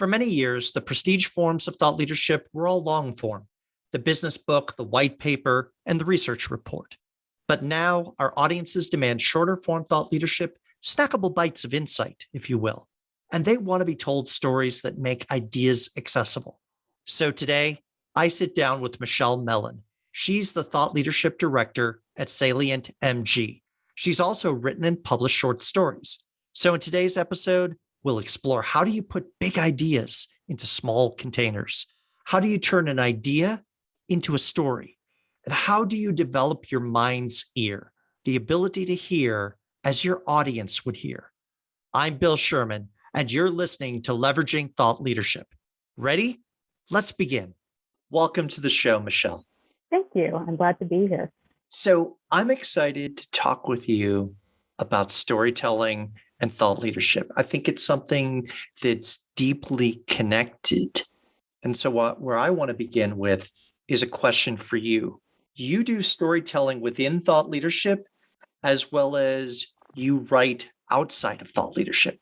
For many years, the prestige forms of thought leadership were all long form: the business book, the white paper, and the research report. But now our audiences demand shorter form thought leadership, snackable bites of insight, if you will. And they want to be told stories that make ideas accessible. So today, I sit down with Mellon. She's the thought leadership director at Salient MG. She's also written and published short stories. So in today's episode, we'll explore: how do you put big ideas into small containers? How do you turn an idea into a story? And how do you develop your mind's ear, the ability to hear as your audience would hear? I'm Bill Sherman, and you're listening to Leveraging Thought Leadership. Ready? Let's begin. Welcome to the show, Michelle. Thank you. I'm glad to be here. So I'm excited to talk with you about storytelling and thought leadership. I think it's something that's deeply connected. And so where I want to begin with is a question for you. You do storytelling within thought leadership as well as you write outside of thought leadership.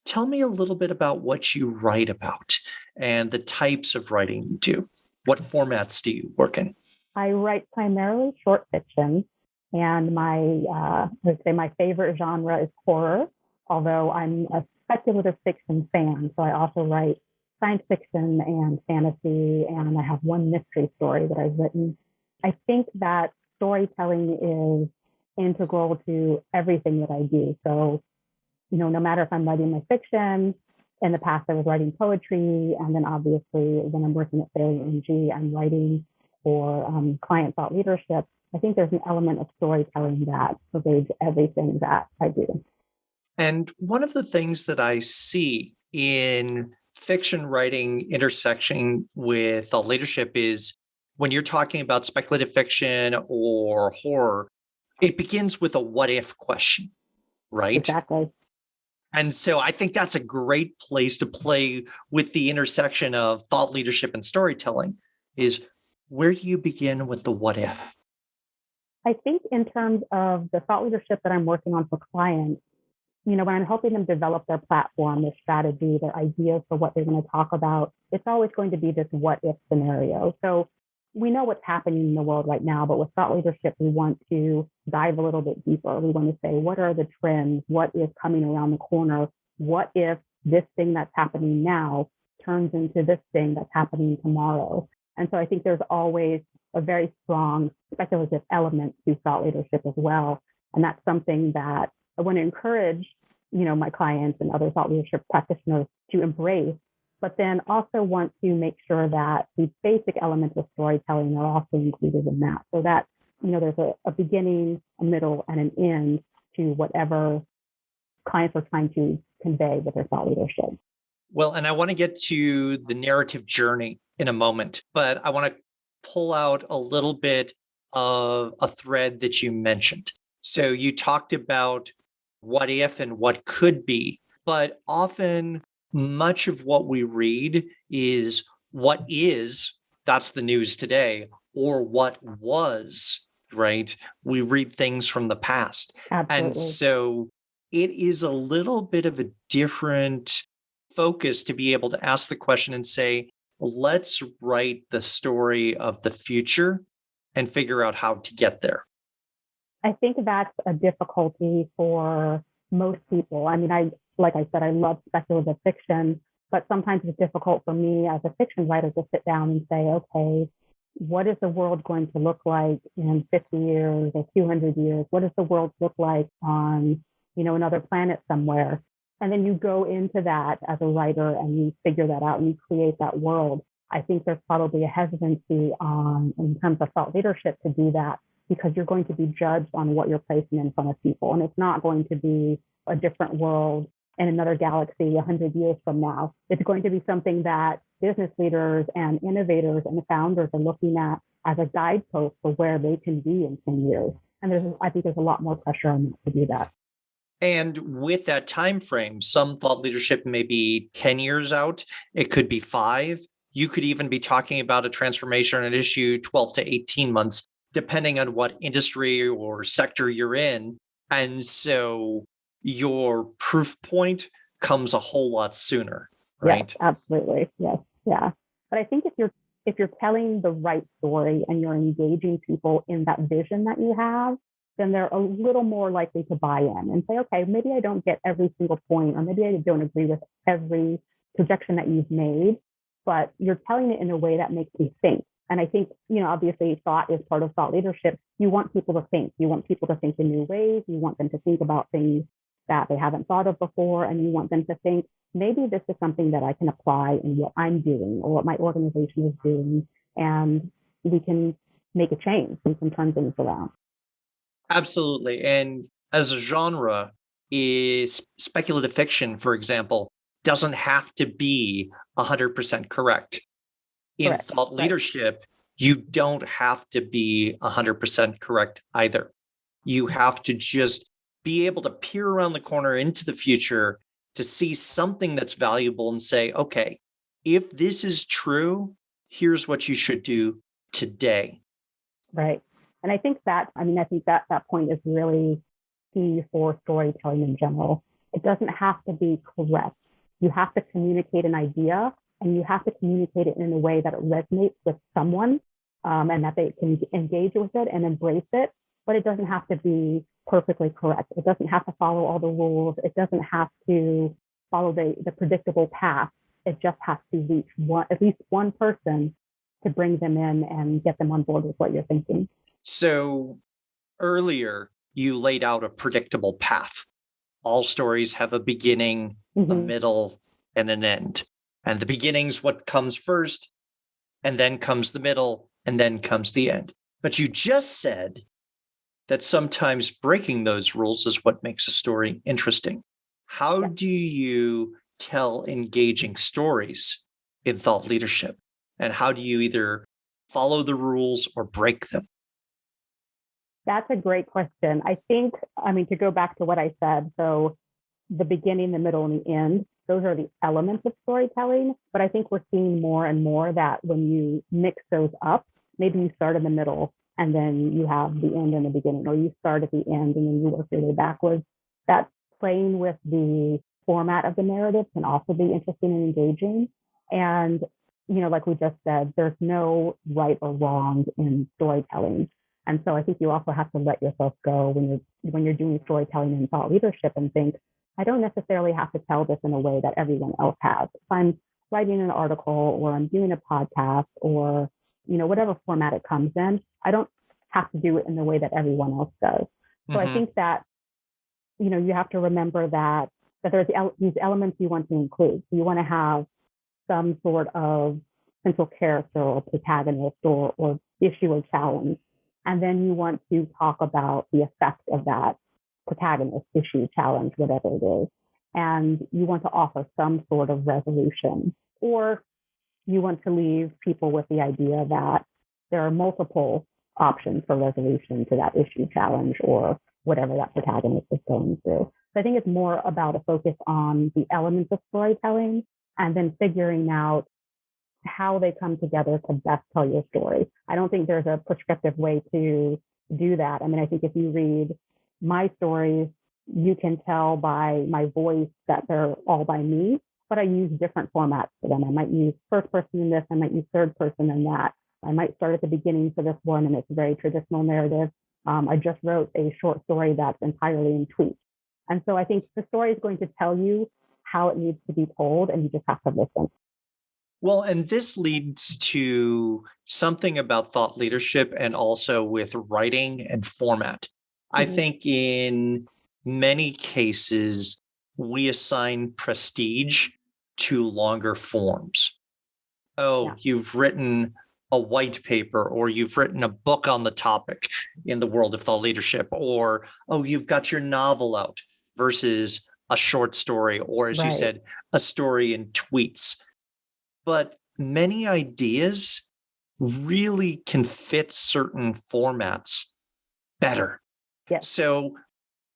Tell me a little bit about what you write about and the types of writing you do. What formats do you work in? I write primarily short fiction, and my favorite genre is horror, although I'm a speculative fiction fan. So I also write science fiction and fantasy, and I have one mystery story that I've written. I think that storytelling is integral to everything that I do. So, no matter if I'm writing my fiction, in the past I was writing poetry, and then obviously when I'm working at Salient MG, I'm writing for client thought leadership. I think there's an element of storytelling that pervades everything that I do. And one of the things that I see in fiction writing intersecting with thought leadership is when you're talking about speculative fiction or horror, it begins with a what if question, right? Exactly. And so I think that's a great place to play with the intersection of thought leadership and storytelling is: where do you begin with the what if? I think in terms of the thought leadership that I'm working on for clients, when I'm helping them develop their platform, their strategy, their ideas for what they're going to talk about, it's always going to be this what if scenario. So we know what's happening in the world right now, but with thought leadership, we want to dive a little bit deeper. We want to say, what are the trends? What is coming around the corner? What if this thing that's happening now turns into this thing that's happening tomorrow? And so I think there's always a very strong speculative element to thought leadership as well. And that's something that I want to encourage, my clients and other thought leadership practitioners to embrace, but then also want to make sure that the basic elements of storytelling are also included in that, so that, there's a beginning, a middle, and an end to whatever clients are trying to convey with their thought leadership. Well, and I want to get to the narrative journey in a moment, but I want to pull out a little bit of a thread that you mentioned. So you talked about what if and what could be, but often much of what we read is what is, that's the news today, or what was, right? We read things from the past. Absolutely. And so it is a little bit of a different focus to be able to ask the question and say, let's write the story of the future and figure out how to get there. I think that's a difficulty for most people. I mean, like I said, I love speculative fiction, but sometimes it's difficult for me as a fiction writer to sit down and say, okay, what is the world going to look like in 50 years or 200 years? What does the world look like on, another planet somewhere? And then you go into that as a writer and you figure that out and you create that world. I think there's probably a hesitancy in terms of thought leadership to do that, because you're going to be judged on what you're placing in front of people. And it's not going to be a different world in another galaxy 100 years from now. It's going to be something that business leaders and innovators and founders are looking at as a guidepost for where they can be in 10 years. And I think there's a lot more pressure on them to do that. And with that time frame, some thought leadership may be 10 years out. It could be 5. You could even be talking about a transformation or an issue 12 to 18 months, depending on what industry or sector you're in. And so your proof point comes a whole lot sooner. Yes, right? absolutely. Yes. Yeah. But I think if you're telling the right story and you're engaging people in that vision that you have, then they're a little more likely to buy in and say, okay, maybe I don't get every single point, or maybe I don't agree with every projection that you've made, but you're telling it in a way that makes me think. And I think, obviously thought is part of thought leadership. You want people to think. You want people to think in new ways. You want them to think about things that they haven't thought of before. And you want them to think, maybe this is something that I can apply in what I'm doing or what my organization is doing. And we can make a change. We can turn things around. Absolutely. And as a genre, is speculative fiction, for example, doesn't have to be 100% correct. In Correct. thought Right. leadership, you don't have to be 100% correct either. You have to just be able to peer around the corner into the future to see something that's valuable and say, okay, if this is true, here's what you should do today. Right. And I think that point is really key for storytelling in general. It doesn't have to be correct. You have to communicate an idea, and you have to communicate it in a way that it resonates with someone, and that they can engage with it and embrace it. But it doesn't have to be perfectly correct. It doesn't have to follow all the rules. It doesn't have to follow the predictable path. It just has to reach at least one person to bring them in and get them on board with what you're thinking. So earlier, you laid out a predictable path. All stories have a beginning, a Mm-hmm. middle, and an end. And the beginning's what comes first, and then comes the middle, and then comes the end. But you just said that sometimes breaking those rules is what makes a story interesting. How Yeah. do you tell engaging stories in thought leadership? And how do you either follow the rules or break them? That's a great question. To go back to what I said, so the beginning, the middle, and the end, those are the elements of storytelling. But I think we're seeing more and more that when you mix those up, maybe you start in the middle and then you have the end and the beginning, or you start at the end and then you work your way backwards. That playing with the format of the narrative can also be interesting and engaging. And, like we just said, there's no right or wrong in storytelling. And so I think you also have to let yourself go when you're doing storytelling and thought leadership and think, I don't necessarily have to tell this in a way that everyone else has. If I'm writing an article or I'm doing a podcast or, whatever format it comes in, I don't have to do it in the way that everyone else does. So I Mm-hmm. think that, you have to remember that there's these elements you want to include. So you want to have some sort of central character or protagonist or issue or challenge. And then you want to talk about the effect of that protagonist, issue, challenge, whatever it is. And you want to offer some sort of resolution. Or you want to leave people with the idea that there are multiple options for resolution to that issue, challenge, or whatever that protagonist is going through. So I think it's more about a focus on the elements of storytelling and then figuring out how they come together to best tell your story. I don't think there's a prescriptive way to do that. I think if you read my stories, you can tell by my voice that they're all by me, but I use different formats for them. I might use first person in this, I might use third person in that. I might start at the beginning for this one, and it's a very traditional narrative. I just wrote a short story that's entirely in tweets. And so I think the story is going to tell you how it needs to be told, and you just have to listen. Well, and this leads to something about thought leadership and also with writing and format. I Mm-hmm. think in many cases, we assign prestige to longer forms. Oh, Yeah. you've written a white paper or you've written a book on the topic in the world of thought leadership, or, oh, you've got your novel out versus a short story, or as you Right. said, a story in tweets. But many ideas really can fit certain formats better. Yes. So,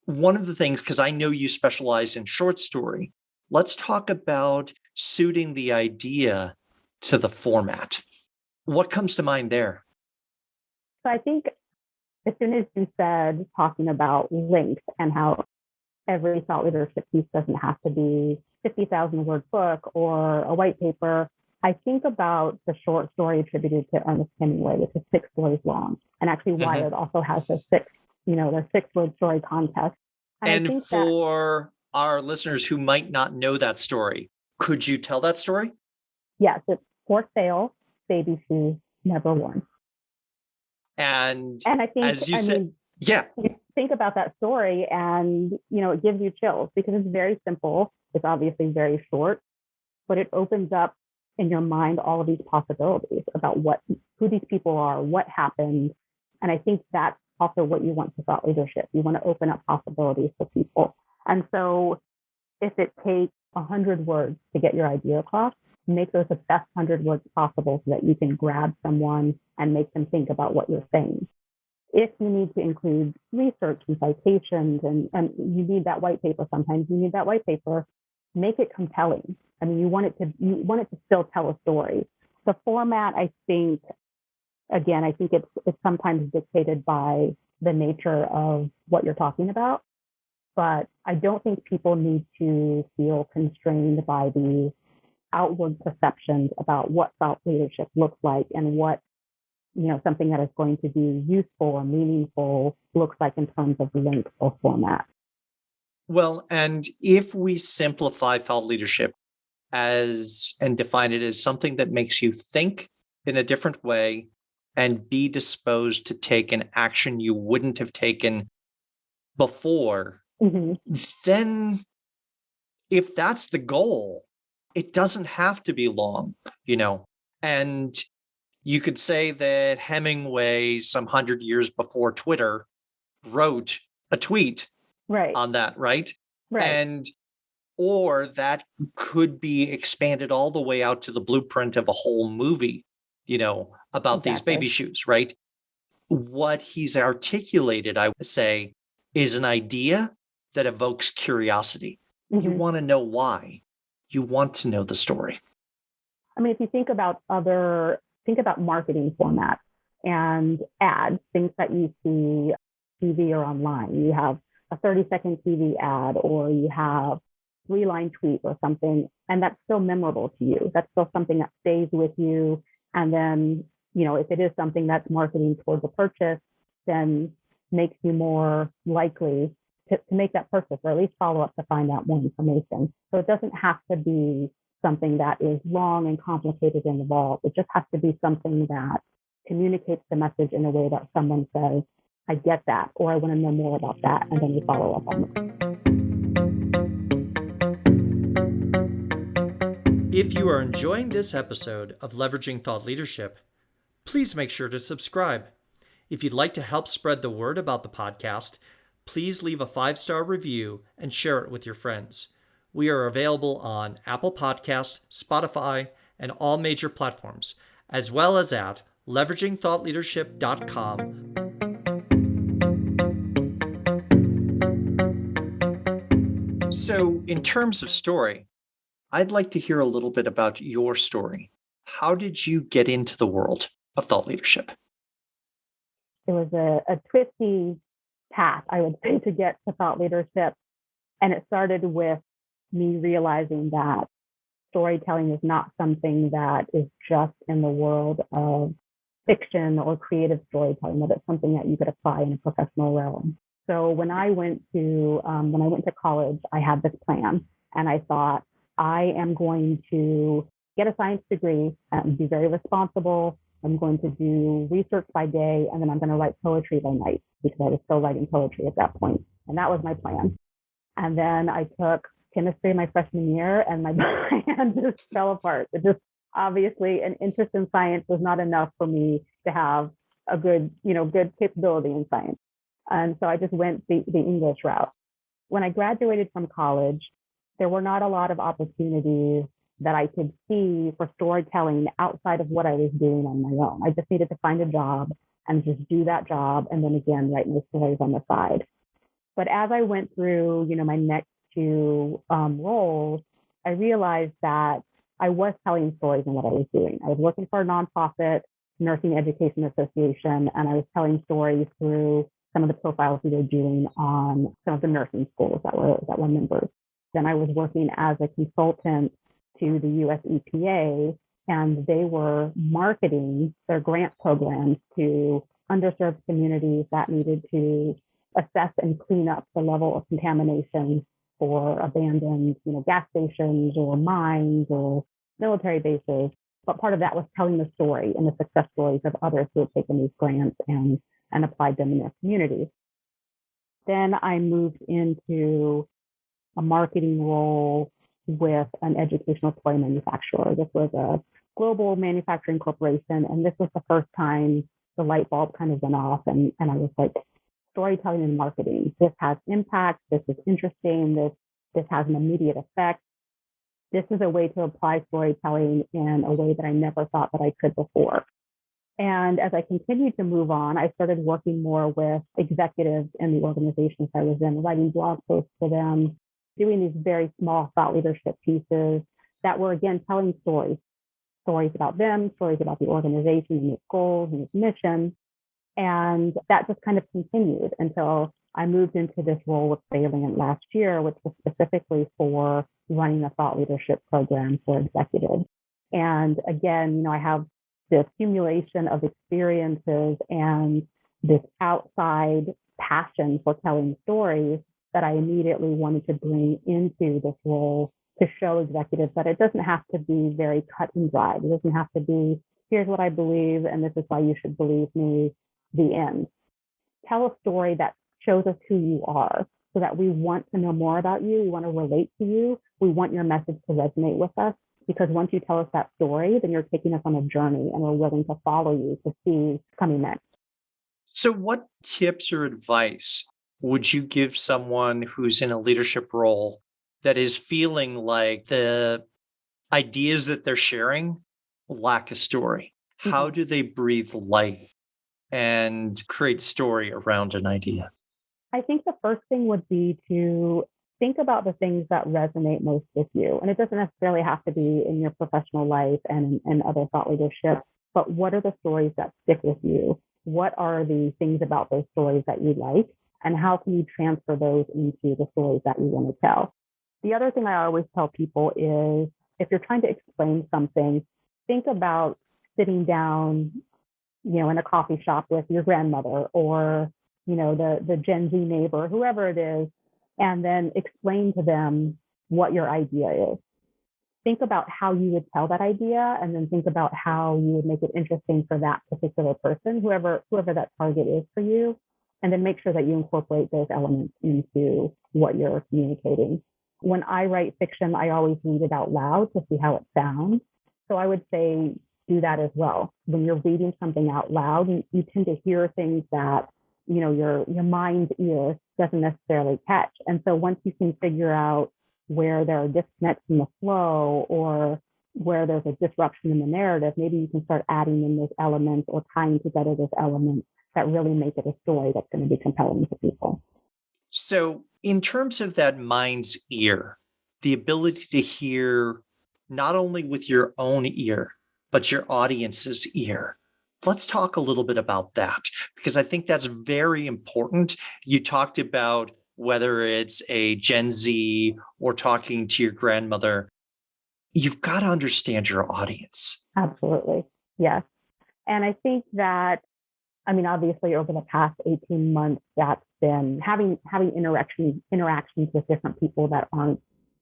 one of the things, because I know you specialize in short story, let's talk about suiting the idea to the format. What comes to mind there? So I think as soon as you said talking about length and how every thought leadership piece doesn't have to be 50,000 word book or a white paper, I think about the short story attributed to Ernest Hemingway, which is 6 stories long. And actually Wired also has the 6 word story contest. And I think for our listeners who might not know that story, could you tell that story? Yes, it's For Sale, Baby Shoes, Never Worn. And I think, as you said, yeah. You think about that story and, it gives you chills because it's very simple. It's obviously very short, but it opens up in your mind all of these possibilities about who these people are, what happened. And I think that's also what you want for thought leadership. You want to open up possibilities for people. And so if it takes 100 words to get your idea across, make those the best 100 words possible so that you can grab someone and make them think about what you're saying. If you need to include research and citations and you need that white paper, sometimes you need that white paper, make it compelling. I mean, you want it to still tell a story. The format, I think it's sometimes dictated by the nature of what you're talking about. But I don't think people need to feel constrained by the outward perceptions about what thought leadership looks like and what something that is going to be useful or meaningful looks like in terms of length or format. Well, and if we simplify thought leadership and define it as something that makes you think in a different way and be disposed to take an action you wouldn't have taken before, then if that's the goal, it doesn't have to be long, and you could say that Hemingway, some 100 years before Twitter, wrote a tweet on that, right? Right. Or that could be expanded all the way out to the blueprint of a whole movie, about these baby shoes, right? What he's articulated, I would say, is an idea that evokes curiosity. You want to know why. You want to know the story. I mean, if you think about marketing formats and ads, things that you see TV or online. You have a 30-second TV ad, or you have 3-line tweet or something, and that's still memorable to you. That's still something that stays with you. And then, if it is something that's marketing towards a purchase, then makes you more likely to make that purchase, or at least follow up to find out more information. So it doesn't have to be something that is long and complicated and involved. It just has to be something that communicates the message in a way that someone says, I get that, or I want to know more about that, and then you follow up on it. If you are enjoying this episode of Leveraging Thought Leadership, please make sure to subscribe. If you'd like to help spread the word about the podcast, please leave a 5-star review and share it with your friends. We are available on Apple Podcasts, Spotify, and all major platforms, as well as at leveragingthoughtleadership.com. So, in terms of story, I'd like to hear a little bit about your story. How did you get into the world of thought leadership? It was a twisty path, I would say, to get to thought leadership. And it started with me realizing that storytelling is not something that is just in the world of fiction or creative storytelling, that it's something that you could apply in a professional realm. So when I went to college, I had this plan, and I thought, I am going to get a science degree and be very responsible. I'm going to do research by day, and then I'm going to write poetry by night, because I was still writing poetry at that point. And that was my plan. And then I took chemistry my freshman year, and my plan just fell apart. It just, obviously, an interest in science was not enough for me to have a good capability in science. And so I just went the English route. When I graduated from college, there were not a lot of opportunities that I could see for storytelling outside of what I was doing on my own. I just needed to find a job and just do that job, and then again, write my stories on the side. But as I went through, my next 2 roles, I realized that I was telling stories in what I was doing. I was working for a nonprofit nursing education association, and I was telling stories through some of the profiles we were doing on some of the nursing schools that were members. then I was working as a consultant to the US EPA, and they were marketing their grant programs to underserved communities that needed to assess and clean up the level of contamination for abandoned, gas stations or mines or military bases. But part of that was telling the story and the success stories of others who had taken these grants and applied them in their communities. Then I moved into a marketing role with an educational toy manufacturer. This was a global manufacturing corporation, and this was the first time the light bulb kind of went off, and I was like, storytelling and marketing. This has impact. This is interesting. This has an immediate effect. This is a way to apply storytelling in a way that I never thought that I could before. And as I continued to move on, I started working more with executives in the organizations I was in, writing blog posts for them, doing these very small thought leadership pieces that were, again, telling stories about them, stories about the organization and its goals and its mission. And that just kind of continued until I moved into this role with Mellon last year, which was specifically for running a thought leadership program for executives. And again, I have the accumulation of experiences and this outside passion for telling stories that I immediately wanted to bring into this role to show executives that it doesn't have to be very cut and dry. It doesn't have to be, here's what I believe, and this is why you should believe me, the end. Tell a story that shows us who you are so that we want to know more about you. We want to relate to you. We want your message to resonate with us, because once you tell us that story, then you're taking us on a journey and we're willing to follow you to see what's coming next. So what tips or advice would you give someone who's in a leadership role that is feeling like the ideas that they're sharing lack a story? How do they breathe light and create story around an idea? I think the first thing would be to think about the things that resonate most with you. And it doesn't necessarily have to be in your professional life and other thought leadership, but what are the stories that stick with you? What are the things about those stories that you like? And how can you transfer those into the stories that you want to tell? The other thing I always tell people is, if you're trying to explain something, think about sitting down, in a coffee shop with your grandmother or, the Gen Z neighbor, whoever it is, and then explain to them what your idea is. Think about how you would tell that idea, and then think about how you would make it interesting for that particular person, whoever that target is for you, and then make sure that you incorporate those elements into what you're communicating. When I write fiction, I always read it out loud to see how it sounds. So I would say do that as well. When you're reading something out loud, you tend to hear things that, your mind's ear doesn't necessarily catch. And so once you can figure out where there are disconnects in the flow or where there's a disruption in the narrative, maybe you can start adding in those elements or tying together those elements that really make it a story that's going to be compelling to people. So in terms of that mind's ear, the ability to hear not only with your own ear, but your audience's ear. Let's talk a little bit about that, because I think that's very important. You talked about whether it's a Gen Z or talking to your grandmother. You've got to understand your audience. Absolutely. Yes. And I think that, obviously over the past 18 months, that's been having interactions with different people that aren't,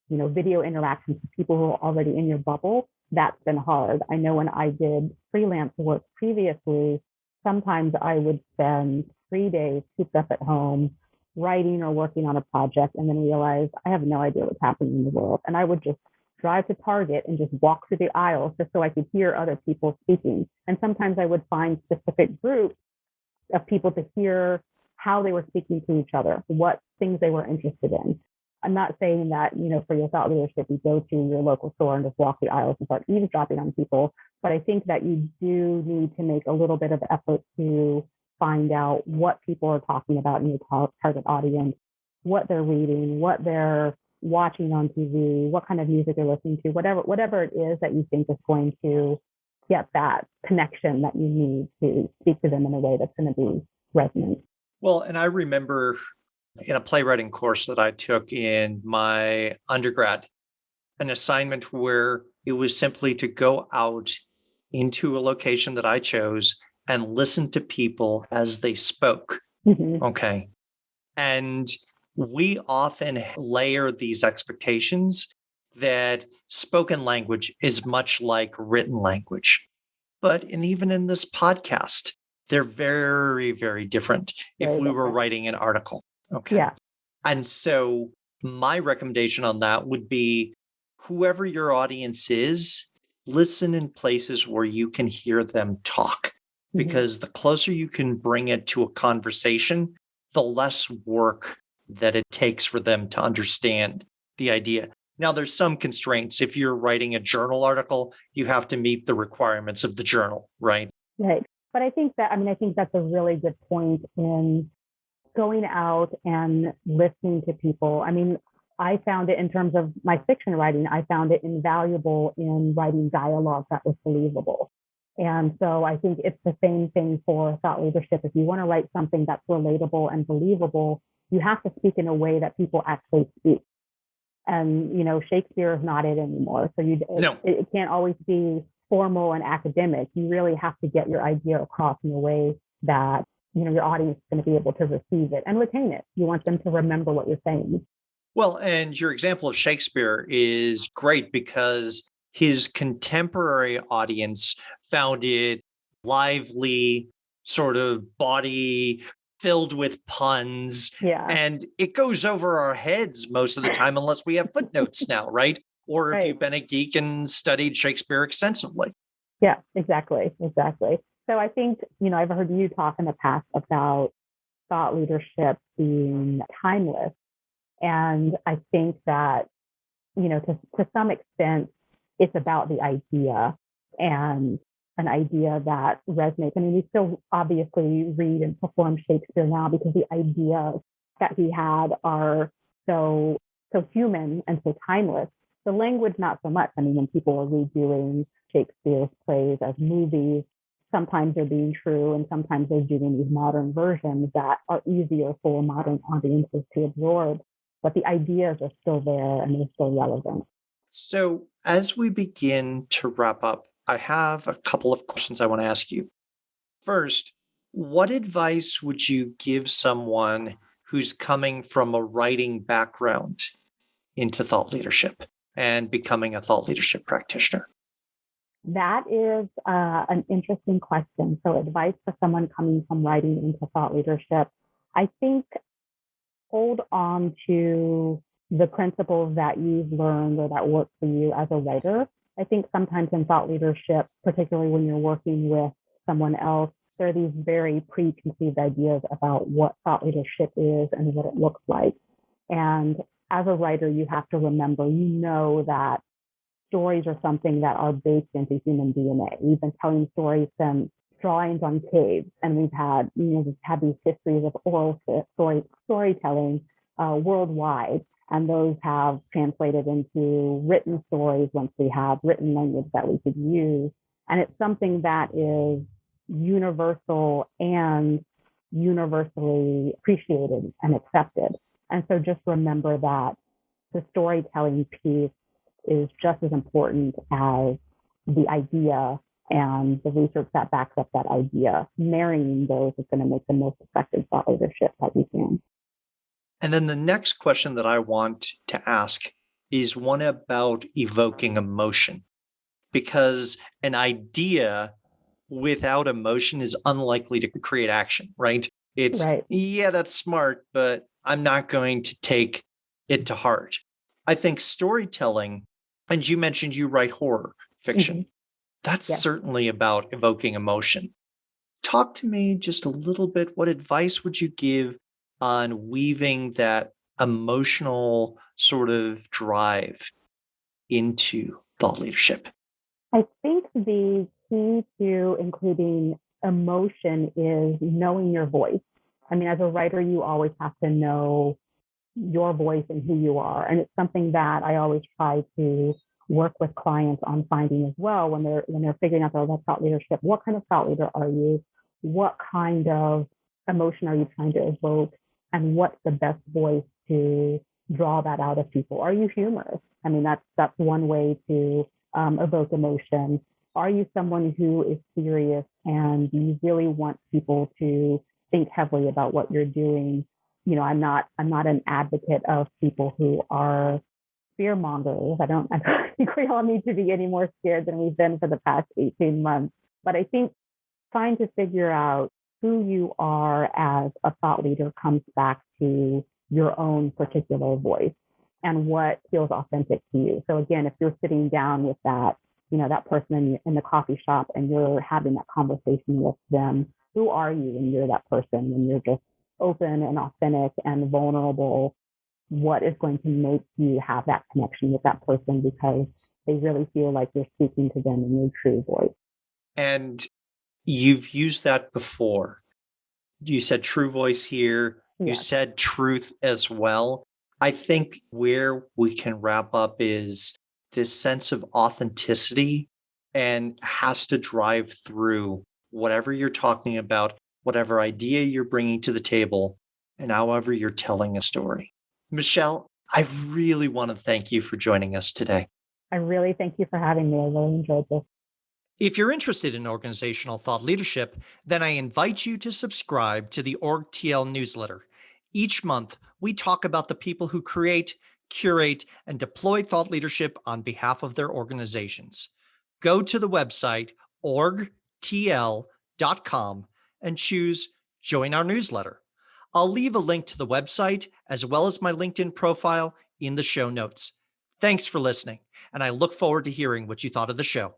video interactions with people who are already in your bubble. That's been hard. I know when I did freelance work previously, sometimes I would spend 3 days cooped up at home writing or working on a project and then realize I have no idea what's happening in the world. And I would just drive to Target and just walk through the aisles just so I could hear other people speaking. And sometimes I would find specific groups of people to hear how they were speaking to each other, what things they were interested in. I'm not saying that, for your thought leadership, you go to your local store and just walk the aisles and start eavesdropping on people. But I think that you do need to make a little bit of effort to find out what people are talking about in your target audience, what they're reading, what they're watching on TV, what kind of music they're listening to, whatever it is that you think is going to get that connection that you need to speak to them in a way that's going to be resonant. Well, and I remember in a playwriting course that I took in my undergrad, an assignment where it was simply to go out into a location that I chose and listen to people as they spoke. Mhm. Okay. And we often layer these expectations that spoken language is much like written language. And even in this podcast, they're very, very different if Very we were different. writing an article. Okay. Yeah. And so my recommendation on that would be whoever your audience is, listen in places where you can hear them talk, Mhm. because the closer you can bring it to a conversation, the less work that it takes for them to understand the idea. Now, there's some constraints. If you're writing a journal article, you have to meet the requirements of the journal, right? Right. But I think that, I think that's a really good point in going out and listening to people. I found it in terms of my fiction writing, I found it invaluable in writing dialogue that was believable. And so I think it's the same thing for thought leadership. If you want to write something that's relatable and believable, you have to speak in a way that people actually speak. And, Shakespeare is not it anymore. So No. it can't always be formal and academic. You really have to get your idea across in a way that, your audience is going to be able to receive it and retain it. You want them to remember what you're saying. Well, and your example of Shakespeare is great because his contemporary audience found it lively, sort of body filled with puns. Yeah. And it goes over our heads most of the time, unless we have footnotes now, right? Or if Right. you've been a geek and studied Shakespeare extensively. Yeah, exactly. Exactly. So I think, I've heard you talk in the past about thought leadership being timeless. And I think that, to some extent, it's about the idea and an idea that resonates. We still obviously read and perform Shakespeare now because the ideas that he had are so human and so timeless. The language, not so much. When people are redoing Shakespeare's plays as movies, sometimes they're being true and sometimes they're doing these modern versions that are easier for modern audiences to absorb. But the ideas are still there and they're still relevant. So, as we begin to wrap up, I have a couple of questions I want to ask you. First, what advice would you give someone who's coming from a writing background into thought leadership and becoming a thought leadership practitioner? That is an interesting question. So, advice for someone coming from writing into thought leadership, I think hold on to the principles that you've learned or that work for you as a writer. I think sometimes in thought leadership, particularly when you're working with someone else, there are these very preconceived ideas about what thought leadership is and what it looks like. And as a writer, you have to remember, that stories are something that are baked into human DNA. We've been telling stories since drawings on caves, and we've had these histories of oral storytelling worldwide, and those have translated into written stories once we have written language that we could use. And it's something that is universal and universally appreciated and accepted. And so just remember that the storytelling piece is just as important as the idea and the research that backs up that idea. Marrying those is going to make the most effective thought leadership that we can. And then the next question that I want to ask is one about evoking emotion, because an idea without emotion is unlikely to create action, right? It's, right. Yeah, that's smart, but I'm not going to take it to heart. I think storytelling, and you mentioned you write horror fiction, Mm-hmm. that's Yes. certainly about evoking emotion. Talk to me just a little bit. What advice would you give on weaving that emotional sort of drive into thought leadership? I think the key to including emotion is knowing your voice. As a writer, you always have to know your voice and who you are. And it's something that I always try to work with clients on finding as well when they're figuring out their thought leadership. What kind of thought leader are you? What kind of emotion are you trying to evoke? And what's the best voice to draw that out of people? Are you humorous? I mean, that's one way to evoke emotion. Are you someone who is serious and you really want people to think heavily about what you're doing? You know, I'm not an advocate of people who are fear mongers. I don't think we all need to be any more scared than we've been for the past 18 months. But I think trying to figure out who you are as a thought leader comes back to your own particular voice and what feels authentic to you. So again, if you're sitting down with that, you know, that person in the coffee shop and you're having that conversation with them, who are you when you're that person, when you're just open and authentic and vulnerable? What is going to make you have that connection with that person because they really feel like you're speaking to them in your true voice? And you've used that before. You said true voice here. You Yes. said truth as well. I think where we can wrap up is this sense of authenticity and has to drive through whatever you're talking about, whatever idea you're bringing to the table, and however you're telling a story. Michelle, I really want to thank you for joining us today. I really thank you for having me. I really enjoyed this. If you're interested in organizational thought leadership, then I invite you to subscribe to the OrgTL newsletter. Each month, we talk about the people who create, curate, and deploy thought leadership on behalf of their organizations. Go to the website orgtl.com and choose Join Our Newsletter. I'll leave a link to the website as well as my LinkedIn profile in the show notes. Thanks for listening, and I look forward to hearing what you thought of the show.